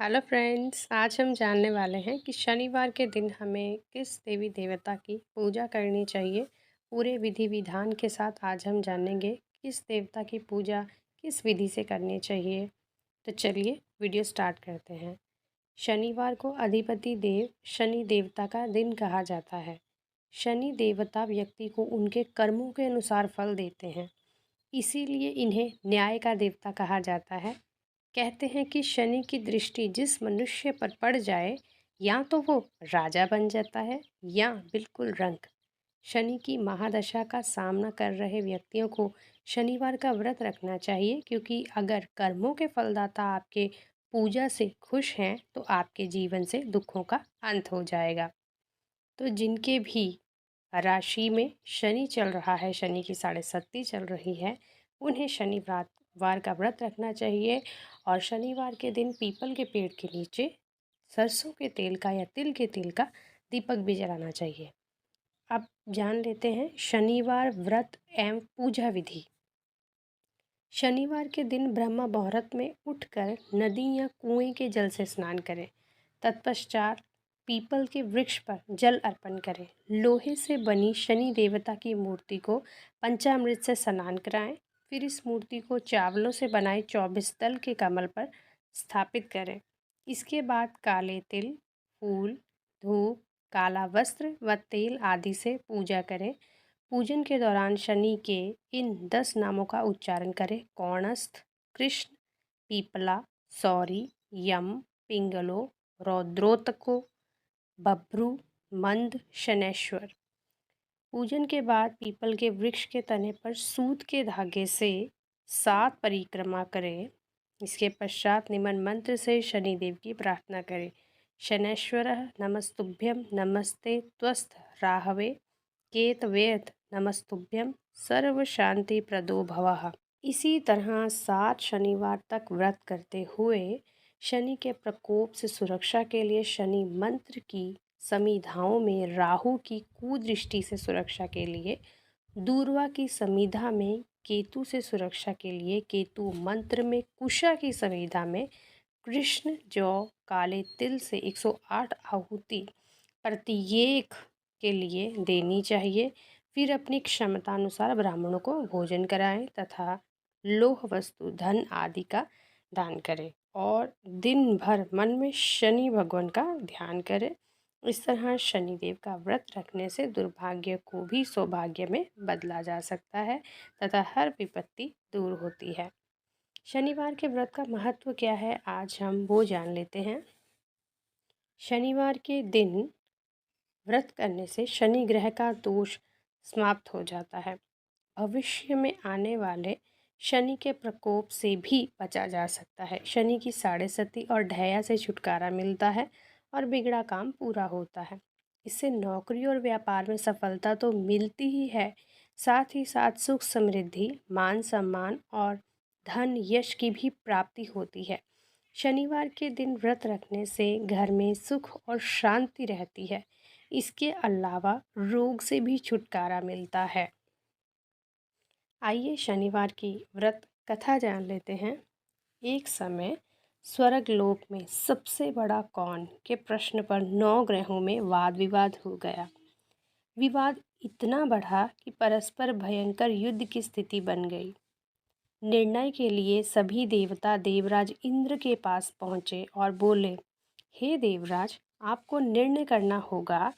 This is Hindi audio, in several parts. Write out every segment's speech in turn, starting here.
हेलो फ्रेंड्स, आज हम जानने वाले हैं कि शनिवार के दिन हमें किस देवी देवता की पूजा करनी चाहिए। पूरे विधि विधान के साथ आज हम जानेंगे किस देवता की पूजा किस विधि से करनी चाहिए। तो चलिए वीडियो स्टार्ट करते हैं। शनिवार को अधिपति देव शनि देवता का दिन कहा जाता है। शनि देवता व्यक्ति को उनके कर्मों के अनुसार फल देते हैं, इसीलिए इन्हें न्याय का देवता कहा जाता है। कहते हैं कि शनि की दृष्टि जिस मनुष्य पर पड़ जाए, या तो वो राजा बन जाता है या बिल्कुल रंक। शनि की महादशा का सामना कर रहे व्यक्तियों को शनिवार का व्रत रखना चाहिए, क्योंकि अगर कर्मों के फलदाता आपके पूजा से खुश हैं तो आपके जीवन से दुखों का अंत हो जाएगा। तो जिनके भी राशि में शनि चल रहा है, शनि की 7.5 चल रही है, उन्हें शनिवार वार का व्रत रखना चाहिए और शनिवार के दिन पीपल के पेड़ के नीचे सरसों के तेल का या तिल के तेल का दीपक भी जलाना चाहिए। अब जान लेते हैं शनिवार व्रत एवं पूजा विधि। शनिवार के दिन ब्रह्म मुहूर्त में उठकर नदी या कुएं के जल से स्नान करें। तत्पश्चात पीपल के वृक्ष पर जल अर्पण करें। लोहे से बनी शनि देवता की मूर्ति को पंचामृत से स्नान कराएं। फिर इस मूर्ति को चावलों से बनाए 24 दल के कमल पर स्थापित करें। इसके बाद काले तिल, फूल, धूप, काला वस्त्र व तेल आदि से पूजा करें। पूजन के दौरान शनि के इन 10 नामों का उच्चारण करें: कौणस्थ, कृष्ण, पीपला, सौरी, यम, पिंगलो, रौद्रोतको, बभ्रू, मंद, शनैश्वर। पूजन के बाद पीपल के वृक्ष के तने पर सूत के धागे से 7 परिक्रमा करें। इसके पश्चात निमन मंत्र से शनिदेव की प्रार्थना करें: शनैश्वरः नमस्तुभ्यं, नमस्ते त्वस्थ राहवे केतवेत, नमस्तुभ्यं सर्व शांति प्रदो भवः। इसी तरह 7 शनिवार तक व्रत करते हुए शनि के प्रकोप से सुरक्षा के लिए शनि मंत्र की समिधाओं में राहु की कुदृष्टि से सुरक्षा के लिए, दूर्वा की समिधा में केतु से सुरक्षा के लिए केतु मंत्र में, कुशा की समिधा में कृष्ण जौ काले तिल से 108 आहुति प्रत्येक के लिए देनी चाहिए। फिर अपनी क्षमतानुसार ब्राह्मणों को भोजन कराएं तथा लोह वस्तु, धन आदि का दान करें और दिन भर मन में शनि भगवान का ध्यान करें। इस तरह शनिदेव का व्रत रखने से दुर्भाग्य को भी सौभाग्य में बदला जा सकता है तथा हर विपत्ति दूर होती है। शनिवार के व्रत का महत्व क्या है, आज हम वो जान लेते हैं। शनिवार के दिन व्रत करने से शनि ग्रह का दोष समाप्त हो जाता है। भविष्य में आने वाले शनि के प्रकोप से भी बचा जा सकता है। शनि की 7.5 और ढैया से छुटकारा मिलता है और बिगड़ा काम पूरा होता है। इससे नौकरी और व्यापार में सफलता तो मिलती ही है, साथ ही साथ सुख समृद्धि, मान सम्मान और धन यश की भी प्राप्ति होती है। शनिवार के दिन व्रत रखने से घर में सुख और शांति रहती है। इसके अलावा रोग से भी छुटकारा मिलता है। आइए शनिवार की व्रत कथा जान लेते हैं। एक समय स्वर्ग लोक में सबसे बड़ा कौन के प्रश्न पर 9 ग्रहों में वाद विवाद हो गया। विवाद इतना बढ़ा कि परस्पर भयंकर युद्ध की स्थिति बन गई। निर्णय के लिए सभी देवता देवराज इंद्र के पास पहुँचे और बोले: हे देवराज, आपको निर्णय करना होगा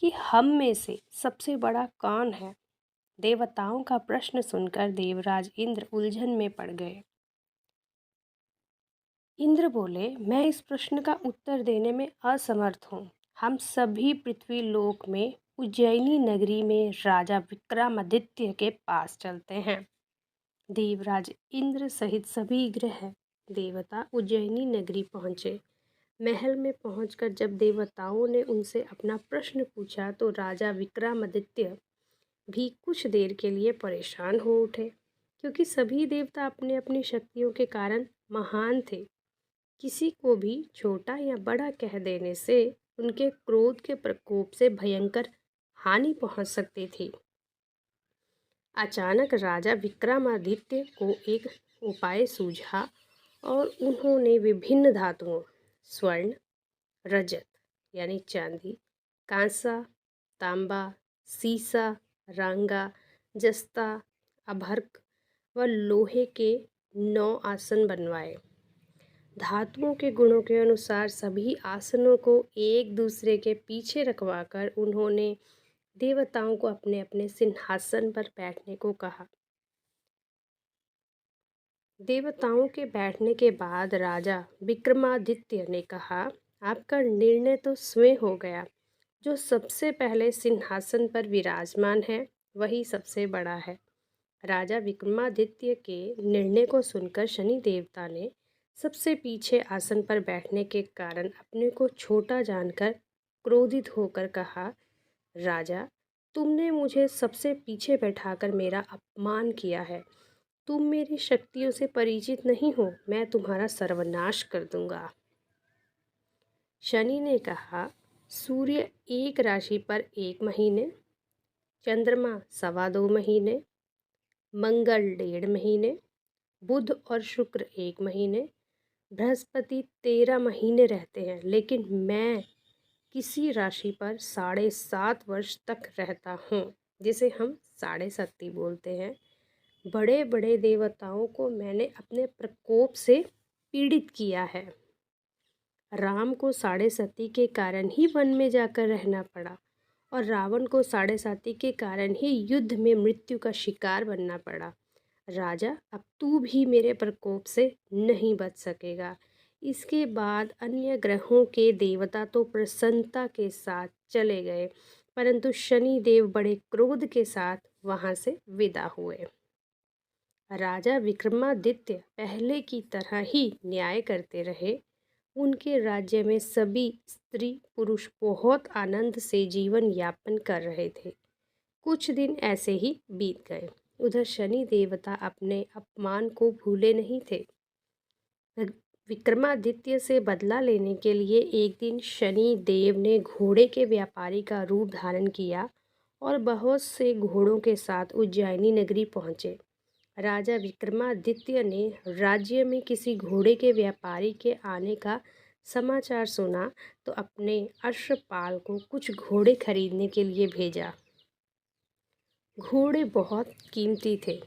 कि हम में से सबसे बड़ा कौन है। देवताओं का प्रश्न सुनकर देवराज इंद्र उलझन में पड़ गए। इंद्र बोले: मैं इस प्रश्न का उत्तर देने में असमर्थ हूँ। हम सभी पृथ्वी लोक में उज्जैनी नगरी में राजा विक्रमादित्य के पास चलते हैं। देवराज इंद्र सहित सभी ग्रह देवता उज्जैनी नगरी पहुँचे। महल में पहुंचकर जब देवताओं ने उनसे अपना प्रश्न पूछा तो राजा विक्रमादित्य भी कुछ देर के लिए परेशान हो उठे, क्योंकि सभी देवता अपने अपनी शक्तियों के कारण महान थे। किसी को भी छोटा या बड़ा कह देने से उनके क्रोध के प्रकोप से भयंकर हानि पहुंच सकती थी। अचानक राजा विक्रमादित्य को एक उपाय सूझा और उन्होंने विभिन्न धातुओं स्वर्ण, रजत यानी चांदी, कांसा, तांबा, सीसा, रांगा, जस्ता, अभ्रक व लोहे के 9 आसन बनवाए। धातुओं के गुणों के अनुसार सभी आसनों को एक दूसरे के पीछे रखवाकर उन्होंने देवताओं को अपने अपने सिंहासन पर बैठने को कहा। देवताओं के बैठने के बाद राजा विक्रमादित्य ने कहा, आपका निर्णय तो स्वयं हो गया। जो सबसे पहले सिंहासन पर विराजमान है वही सबसे बड़ा है। राजा विक्रमादित्य के निर्णय को सुनकर शनि देवता ने सबसे पीछे आसन पर बैठने के कारण अपने को छोटा जानकर क्रोधित होकर कहा, राजा, तुमने मुझे सबसे पीछे बैठाकर मेरा अपमान किया है। तुम मेरी शक्तियों से परिचित नहीं हो, मैं तुम्हारा सर्वनाश कर दूंगा। शनि ने कहा, सूर्य एक राशि पर 1 महीने, चंद्रमा 2.25 महीने, मंगल 1.5 महीने, बुध और शुक्र 1 महीने, बृहस्पति 13 महीने रहते हैं, लेकिन मैं किसी राशि पर 7.5 वर्ष तक रहता हूँ, जिसे हम 7.5 बोलते हैं। बड़े बड़े देवताओं को मैंने अपने प्रकोप से पीड़ित किया है। राम को 7.5 के कारण ही वन में जाकर रहना पड़ा और रावण को 7.5 के कारण ही युद्ध में मृत्यु का शिकार बनना पड़ा। राजा, अब तू भी मेरे प्रकोप से नहीं बच सकेगा। इसके बाद अन्य ग्रहों के देवता तो प्रसन्नता के साथ चले गए, परंतु शनि देव बड़े क्रोध के साथ वहां से विदा हुए। राजा विक्रमादित्य पहले की तरह ही न्याय करते रहे। उनके राज्य में सभी स्त्री पुरुष बहुत आनंद से जीवन यापन कर रहे थे। कुछ दिन ऐसे ही बीत गए। उधर शनि देवता अपने अपमान को भूले नहीं थे। विक्रमादित्य से बदला लेने के लिए एक दिन शनि देव ने घोड़े के व्यापारी का रूप धारण किया और बहुत से घोड़ों के साथ उज्जैनी नगरी पहुँचे। राजा विक्रमादित्य ने राज्य में किसी घोड़े के व्यापारी के आने का समाचार सुना तो अपने अश्वपाल को कुछ घोड़े खरीदने के लिए भेजा। घोड़े बहुत कीमती थे।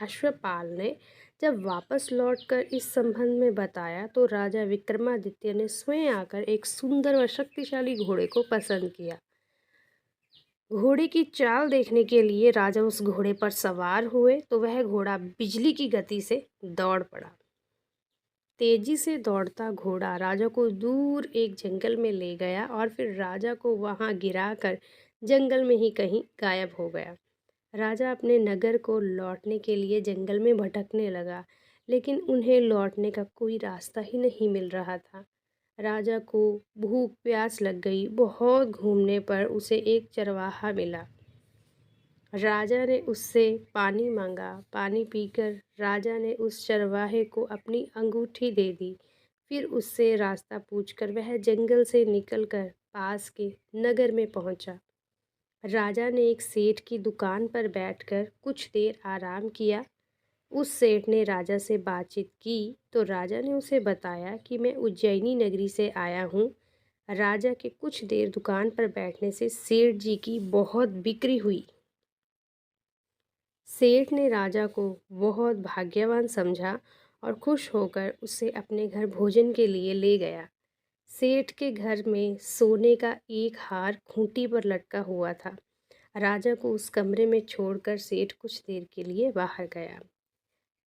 अश्वपाल ने जब वापस लौटकर इस संबंध में बताया तो राजा विक्रमादित्य ने स्वयं आकर एक सुंदर व शक्तिशाली घोड़े को पसंद किया। घोड़े की चाल देखने के लिए राजा उस घोड़े पर सवार हुए तो वह घोड़ा बिजली की गति से दौड़ पड़ा। तेजी से दौड़ता घोड़ा राजा को दूर एक जंगल में ले गया और फिर राजा को वहां गिराकर जंगल में ही कहीं गायब हो गया। राजा अपने नगर को लौटने के लिए जंगल में भटकने लगा, लेकिन उन्हें लौटने का कोई रास्ता ही नहीं मिल रहा था। राजा को भूख प्यास लग गई। बहुत घूमने पर उसे एक चरवाहा मिला। राजा ने उससे पानी मांगा। पानी पीकर राजा ने उस चरवाहे को अपनी अंगूठी दे दी। फिर उससे रास्ता पूछकर वह जंगल से निकलकर पास के नगर में पहुंचा। राजा ने एक सेठ की दुकान पर बैठकर कुछ देर आराम किया। उस सेठ ने राजा से बातचीत की तो राजा ने उसे बताया कि मैं उज्जैनी नगरी से आया हूँ। राजा के कुछ देर दुकान पर बैठने से सेठ जी की बहुत बिक्री हुई। सेठ ने राजा को बहुत भाग्यवान समझा और खुश होकर उसे अपने घर भोजन के लिए ले गया। सेठ के घर में सोने का एक हार खूंटी पर लटका हुआ था। राजा को उस कमरे में छोड़कर सेठ कुछ देर के लिए बाहर गया।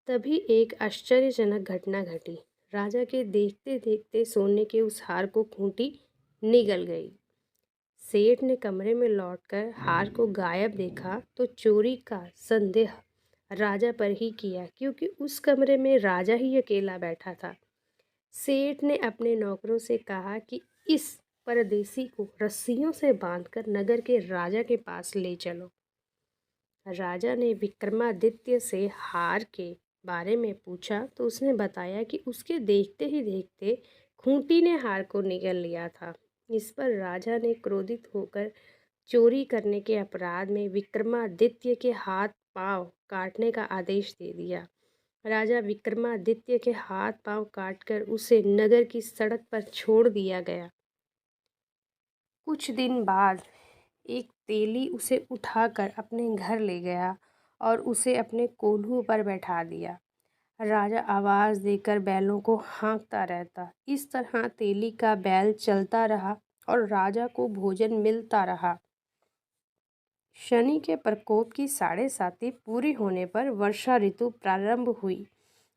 तभी एक आश्चर्यजनक घटना घटी। राजा के देखते देखते सोने के उस हार को खूंटी निगल गई। सेठ ने कमरे में लौटकर हार को गायब देखा तो चोरी का संदेह राजा पर ही किया, क्योंकि उस कमरे में राजा ही अकेला बैठा था। सेठ ने अपने नौकरों से कहा कि इस परदेसी को रस्सियों से बांधकर नगर के राजा के पास ले चलो। राजा ने विक्रमादित्य से हार के बारे में पूछा तो उसने बताया कि उसके देखते ही देखते खूंटी ने हार को निगल लिया था। इस पर राजा ने क्रोधित होकर चोरी करने के अपराध में विक्रमादित्य के हाथ पांव काटने का आदेश दे दिया। राजा विक्रमादित्य के हाथ पांव काटकर उसे नगर की सड़क पर छोड़ दिया गया। कुछ दिन बाद एक तेली उसे उठाकर अपने घर ले गया और उसे अपने कोल्हू पर बैठा दिया। राजा आवाज देकर बैलों को हाँकता रहता। इस तरह तेली का बैल चलता रहा और राजा को भोजन मिलता रहा। शनि के प्रकोप की 7.5 पूरी होने पर वर्षा ऋतु प्रारंभ हुई।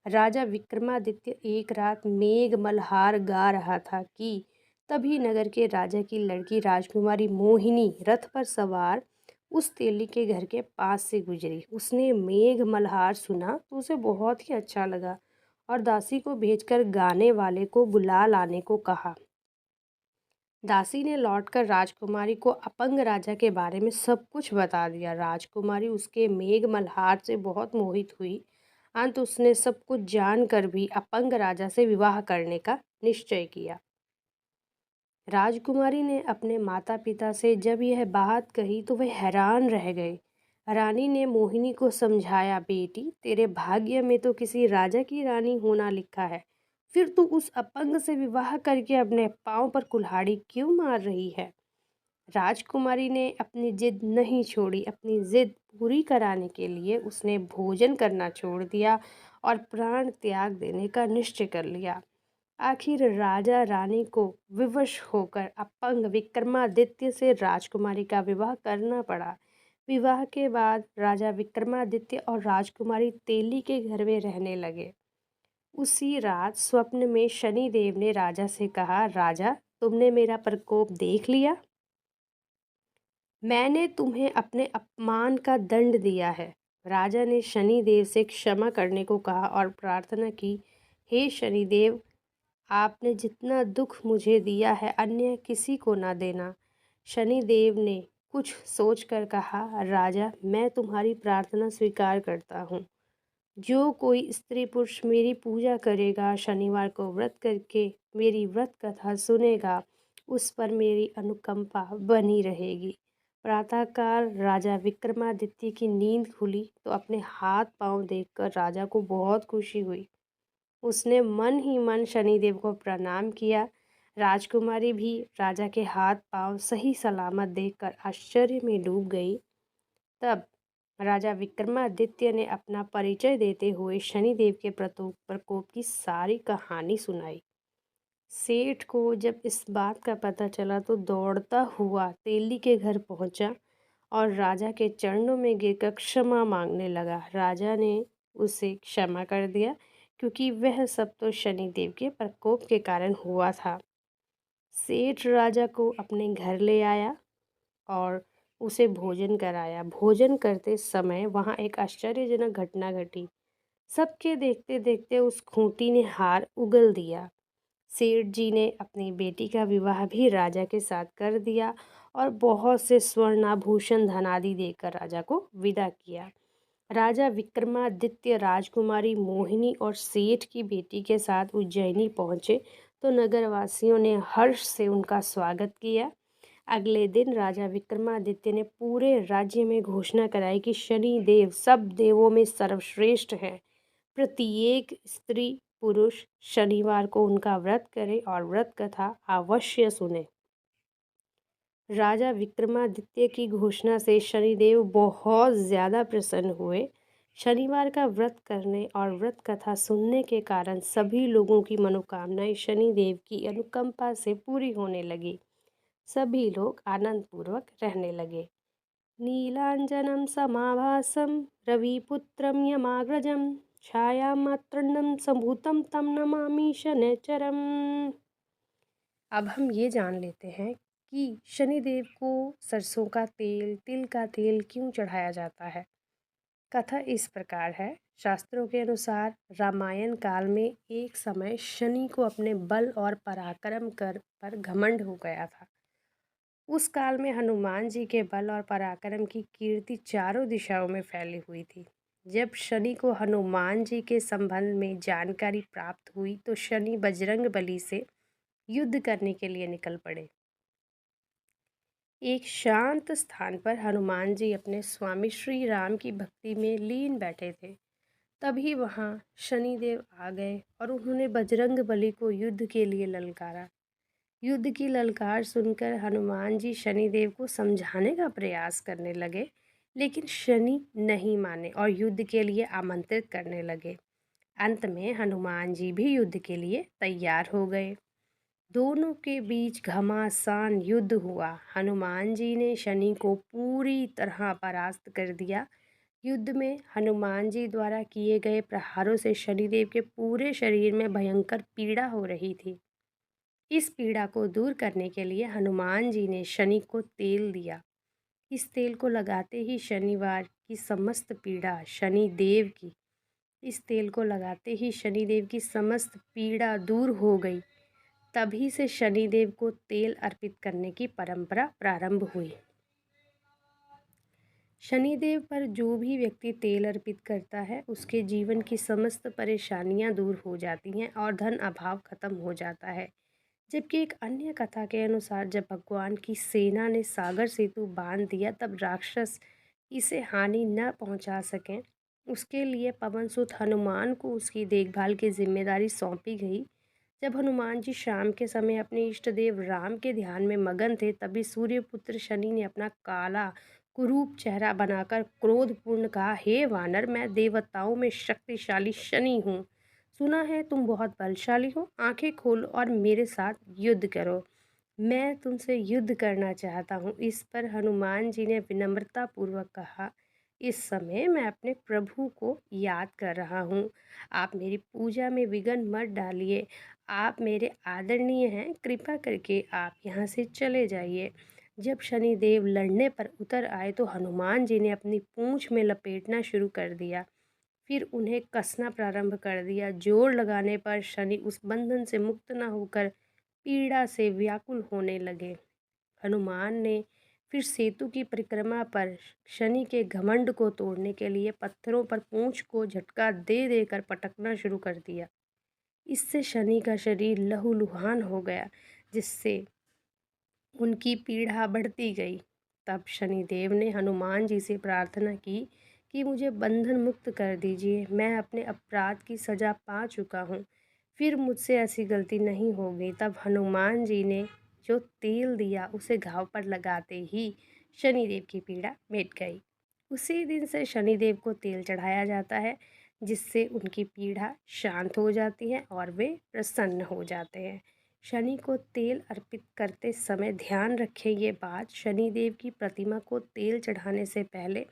राजा विक्रमादित्य एक रात मेघ मल्हार गा रहा था कि तभी नगर के राजा की लड़की राजकुमारी मोहिनी रथ पर सवार उस तेली के घर के पास से गुजरी। उसने मेघ मल्हार सुना तो उसे बहुत ही अच्छा लगा और दासी को भेजकर गाने वाले को बुला लाने को कहा। दासी ने लौटकर राजकुमारी को अपंग राजा के बारे में सब कुछ बता दिया। राजकुमारी उसके मेघ मल्हार से बहुत मोहित हुई। अंत उसने सब कुछ जानकर भी अपंग राजा से विवाह करने का निश्चय किया। राजकुमारी ने अपने माता पिता से जब यह बात कही तो वे हैरान रह गए। रानी ने मोहिनी को समझाया, बेटी तेरे भाग्य में तो किसी राजा की रानी होना लिखा है, फिर तू उस अपंग से विवाह करके अपने पांव पर कुल्हाड़ी क्यों मार रही है। राजकुमारी ने अपनी जिद नहीं छोड़ी। अपनी जिद पूरी कराने के लिए उसने भोजन करना छोड़ दिया और प्राण त्याग देने का निश्चय कर लिया। आखिर राजा रानी को विवश होकर अपंग विक्रमादित्य से राजकुमारी का विवाह करना पड़ा। विवाह के बाद राजा विक्रमादित्य और राजकुमारी तेली के घर में रहने लगे। उसी रात स्वप्न में शनिदेव ने राजा से कहा, राजा तुमने मेरा प्रकोप देख लिया। मैंने तुम्हें अपने अपमान का दंड दिया है। राजा ने शनिदेव से क्षमा करने को कहा और प्रार्थना की, हे शनिदेव, आपने जितना दुख मुझे दिया है अन्य किसी को ना देना। शनिदेव ने कुछ सोचकर कहा, राजा मैं तुम्हारी प्रार्थना स्वीकार करता हूँ। जो कोई स्त्री पुरुष मेरी पूजा करेगा, शनिवार को व्रत करके मेरी व्रत कथा सुनेगा, उस पर मेरी अनुकंपा बनी रहेगी। प्रातःकाल राजा विक्रमादित्य की नींद खुली तो अपने हाथ पांव देखकर राजा को बहुत खुशी हुई। उसने मन ही मन शनिदेव को प्रणाम किया। राजकुमारी भी राजा के हाथ पांव सही सलामत देखकर आश्चर्य में डूब गई। तब राजा विक्रमादित्य ने अपना परिचय देते हुए शनिदेव के प्रकोप की सारी कहानी सुनाई। सेठ को जब इस बात का पता चला तो दौड़ता हुआ तेली के घर पहुंचा और राजा के चरणों में गिरकर क्षमा मांगने लगा। राजा ने उसे क्षमा कर दिया क्योंकि वह सब तो शनिदेव के प्रकोप के कारण हुआ था। सेठ राजा को अपने घर ले आया और उसे भोजन कराया। भोजन करते समय वहाँ एक आश्चर्यजनक घटना घटी। सबके देखते देखते उस खूंटी ने हार उगल दिया। सेठ जी ने अपनी बेटी का विवाह भी राजा के साथ कर दिया और बहुत से स्वर्णाभूषण धन आदि देकर राजा को विदा किया। राजा विक्रमादित्य राजकुमारी मोहिनी और सेठ की बेटी के साथ उज्जैनी पहुंचे तो नगरवासियों ने हर्ष से उनका स्वागत किया। अगले दिन राजा विक्रमादित्य ने पूरे राज्य में घोषणा कराई कि शनि देव सब देवों में सर्वश्रेष्ठ हैं। प्रत्येक स्त्री पुरुष शनिवार को उनका व्रत करे और व्रत कथा अवश्य सुने। राजा विक्रमादित्य की घोषणा से शनिदेव बहुत ज़्यादा प्रसन्न हुए। शनिवार का व्रत करने और व्रत कथा सुनने के कारण सभी लोगों की मनोकामनाएं शनिदेव की अनुकंपा से पूरी होने लगी। सभी लोग आनंदपूर्वक रहने लगे। नीलांजनम समाभासम रविपुत्रम यमाग्रजम छायामात्रंडम संभूतम तम नमामि शनैश्चरम। अब हम ये जान लेते हैं कि शनिदेव को सरसों का तेल, तिल का तेल क्यों चढ़ाया जाता है। कथा इस प्रकार है। शास्त्रों के अनुसार रामायण काल में एक समय शनि को अपने बल और पराक्रम कर पर घमंड हो गया था। उस काल में हनुमान जी के बल और पराक्रम की कीर्ति चारों दिशाओं में फैली हुई थी। जब शनि को हनुमान जी के संबंध में जानकारी प्राप्त हुई तो शनि बजरंग बली से युद्ध करने के लिए निकल पड़े। एक शांत स्थान पर हनुमान जी अपने स्वामी श्री राम की भक्ति में लीन बैठे थे। तभी वहाँ शनिदेव आ गए और उन्होंने बजरंग बली को युद्ध के लिए ललकारा। युद्ध की ललकार सुनकर हनुमान जी शनिदेव को समझाने का प्रयास करने लगे, लेकिन शनि नहीं माने और युद्ध के लिए आमंत्रित करने लगे। अंत में हनुमान जी भी युद्ध के लिए तैयार हो गए। दोनों के बीच घमासान युद्ध हुआ। हनुमान जी ने शनि को पूरी तरह परास्त कर दिया। युद्ध में हनुमान जी द्वारा किए गए प्रहारों से शनिदेव के पूरे शरीर में भयंकर पीड़ा हो रही थी। इस पीड़ा को दूर करने के लिए हनुमान जी ने शनि को तेल दिया। इस तेल को लगाते ही शनिवार की समस्त पीड़ा शनिदेव की इस तेल को लगाते ही शनिदेव की समस्त पीड़ा दूर हो गई। तभी से शनिदेव को तेल अर्पित करने की परंपरा प्रारंभ हुई। शनिदेव पर जो भी व्यक्ति तेल अर्पित करता है उसके जीवन की समस्त परेशानियां दूर हो जाती हैं और धन अभाव खत्म हो जाता है। जबकि एक अन्य कथा के अनुसार जब भगवान की सेना ने सागर सेतु बांध दिया तब राक्षस इसे हानि न पहुंचा सकें, उसके लिए पवन सुत हनुमान को उसकी देखभाल की जिम्मेदारी सौंपी गई। जब हनुमान जी शाम के समय अपने इष्ट देव राम के ध्यान में मगन थे, तभी सूर्यपुत्र शनि ने अपना काला कुरूप चेहरा बनाकर क्रोधपूर्ण कहा, हे वानर, मैं देवताओं में शक्तिशाली शनि हूँ। सुना है तुम बहुत बलशाली हो, आंखें खोलो और मेरे साथ युद्ध करो। मैं तुमसे युद्ध करना चाहता हूँ। इस पर हनुमान जी ने विनम्रता पूर्वक कहा, इस समय मैं अपने प्रभु को याद कर रहा हूँ। आप मेरी पूजा में विघ्न मत डालिए। आप मेरे आदरणीय हैं, कृपा करके आप यहाँ से चले जाइए। जब शनिदेव लड़ने पर उतर आए तो हनुमान जी ने अपनी पूंछ में लपेटना शुरू कर दिया। फिर उन्हें कसना प्रारंभ कर दिया। जोर लगाने पर शनि उस बंधन से मुक्त न होकर पीड़ा से व्याकुल होने लगे। हनुमान ने फिर सेतु की परिक्रमा पर शनि के घमंड को तोड़ने के लिए पत्थरों पर पूंछ को झटका दे देकर पटकना शुरू कर दिया। इससे शनि का शरीर लहूलुहान हो गया, जिससे उनकी पीड़ा बढ़ती गई। तब शनिदेव ने हनुमान जी से प्रार्थना की कि मुझे बंधन मुक्त कर दीजिए। मैं अपने अपराध की सज़ा पा चुका हूँ, फिर मुझसे ऐसी गलती नहीं होगी। तब हनुमान जी ने जो तेल दिया उसे घाव पर लगाते ही शनिदेव की पीड़ा मिट गई। उसी दिन से शनिदेव को तेल चढ़ाया जाता है, जिससे उनकी पीड़ा शांत हो जाती है और वे प्रसन्न हो जाते हैं। शनि को तेल अर्पित करते समय ध्यान रखें ये बात, शनिदेव की प्रतिमा को तेल चढ़ाने से पहले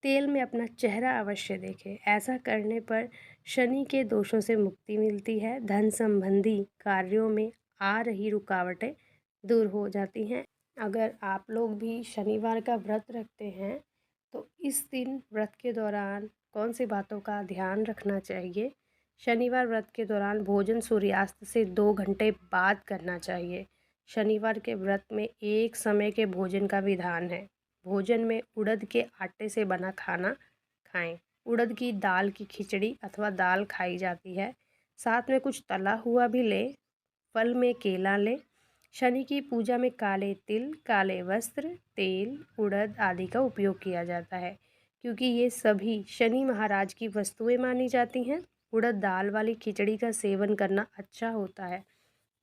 तेल में अपना चेहरा अवश्य देखें। ऐसा करने पर शनि के दोषों से मुक्ति मिलती है, धन संबंधी कार्यों में आ रही रुकावटें दूर हो जाती हैं। अगर आप लोग भी शनिवार का व्रत रखते हैं तो इस दिन व्रत के दौरान कौन सी बातों का ध्यान रखना चाहिए? शनिवार व्रत के दौरान भोजन सूर्यास्त से 2 घंटे बाद करना चाहिए। शनिवार के व्रत में एक समय के भोजन का विधान है। भोजन में उड़द के आटे से बना खाना खाएं। उड़द की दाल की खिचड़ी अथवा दाल खाई जाती है। साथ में कुछ तला हुआ भी लें। फल में केला लें। शनि की पूजा में काले तिल, काले वस्त्र, तेल, उड़द आदि का उपयोग किया जाता है, क्योंकि ये सभी शनि महाराज की वस्तुएं मानी जाती हैं। उड़द दाल वाली खिचड़ी का सेवन करना अच्छा होता है,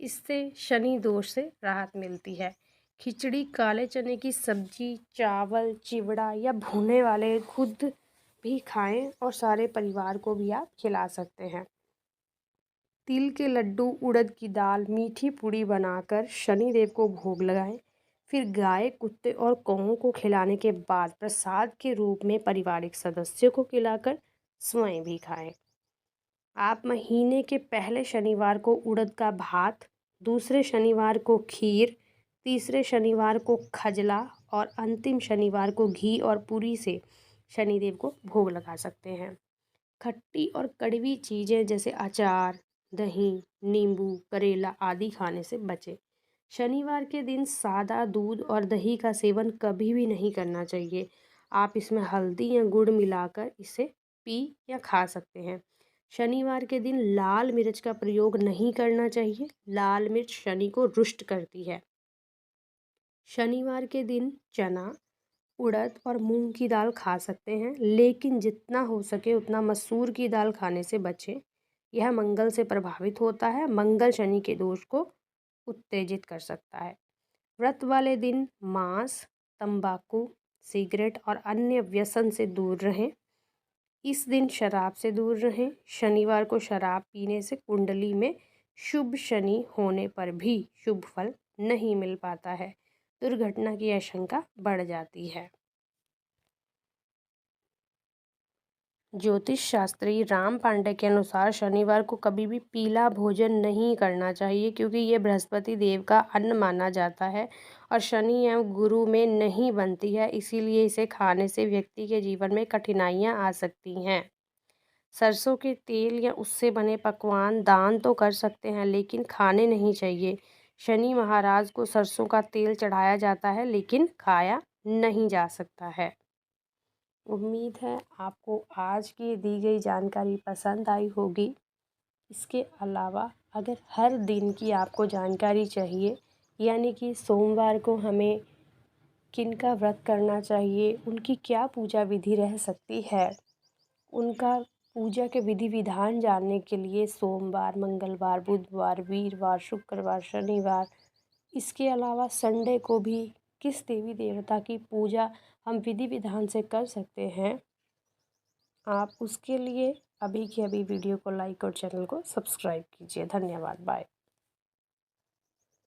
इससे शनि दोष से राहत मिलती है। खिचड़ी, काले चने की सब्जी, चावल, चिवड़ा या भुने वाले खुद भी खाएं और सारे परिवार को भी आप खिला सकते हैं। तिल के लड्डू, उड़द की दाल, मीठी पूड़ी बनाकर शनिदेव को भोग लगाएं। फिर गाय, कुत्ते और कौओं को खिलाने के बाद प्रसाद के रूप में पारिवारिक सदस्यों को खिलाकर स्वयं भी खाएं। आप महीने के पहले शनिवार को उड़द का भात, दूसरे शनिवार को खीर, तीसरे शनिवार को खजला और अंतिम शनिवार को घी और पूरी से शनिदेव को भोग लगा सकते हैं। खट्टी और कड़वी चीज़ें जैसे अचार, दही, नींबू, करेला आदि खाने से बचें। शनिवार के दिन सादा दूध और दही का सेवन कभी भी नहीं करना चाहिए। आप इसमें हल्दी या गुड़ मिलाकर इसे पी या खा सकते हैं। शनिवार के दिन लाल मिर्च का प्रयोग नहीं करना चाहिए। लाल मिर्च शनि को रुष्ट करती है। शनिवार के दिन चना, उड़द और मूंग की दाल खा सकते हैं, लेकिन जितना हो सके उतना मसूर की दाल खाने से बचें। यह मंगल से प्रभावित होता है। मंगल शनि के दोष को उत्तेजित कर सकता है। व्रत वाले दिन मांस, तंबाकू, सिगरेट और अन्य व्यसन से दूर रहें। इस दिन शराब से दूर रहें। शनिवार को शराब पीने से कुंडली में शुभ शनि होने पर भी शुभ फल नहीं मिल पाता है। दुर्घटना की आशंका बढ़ जाती है। ज्योतिष शास्त्री राम पांडे के अनुसार शनिवार को कभी भी पीला भोजन नहीं करना चाहिए, क्योंकि ये बृहस्पति देव का अन्न माना जाता है और शनि एवं गुरु में नहीं बनती है। इसीलिए इसे खाने से व्यक्ति के जीवन में कठिनाइयां आ सकती हैं। सरसों के तेल या उससे बने पकवान दान तो कर सकते हैं, लेकिन खाने नहीं चाहिए। शनि महाराज को सरसों का तेल चढ़ाया जाता है, लेकिन खाया नहीं जा सकता है। उम्मीद है आपको आज की दी गई जानकारी पसंद आई होगी। इसके अलावा अगर हर दिन की आपको जानकारी चाहिए, यानी कि सोमवार को हमें किनका व्रत करना चाहिए, उनकी क्या पूजा विधि रह सकती है, उनका पूजा के विधि विधान जानने के लिए सोमवार, मंगलवार, बुधवार, वीरवार, शुक्रवार, शनिवार, इसके अलावा संडे को भी किस देवी देवता की पूजा हम विधि विधान से कर सकते हैं, आप उसके लिए अभी की अभी वीडियो को लाइक और चैनल को सब्सक्राइब कीजिए। धन्यवाद। बाय।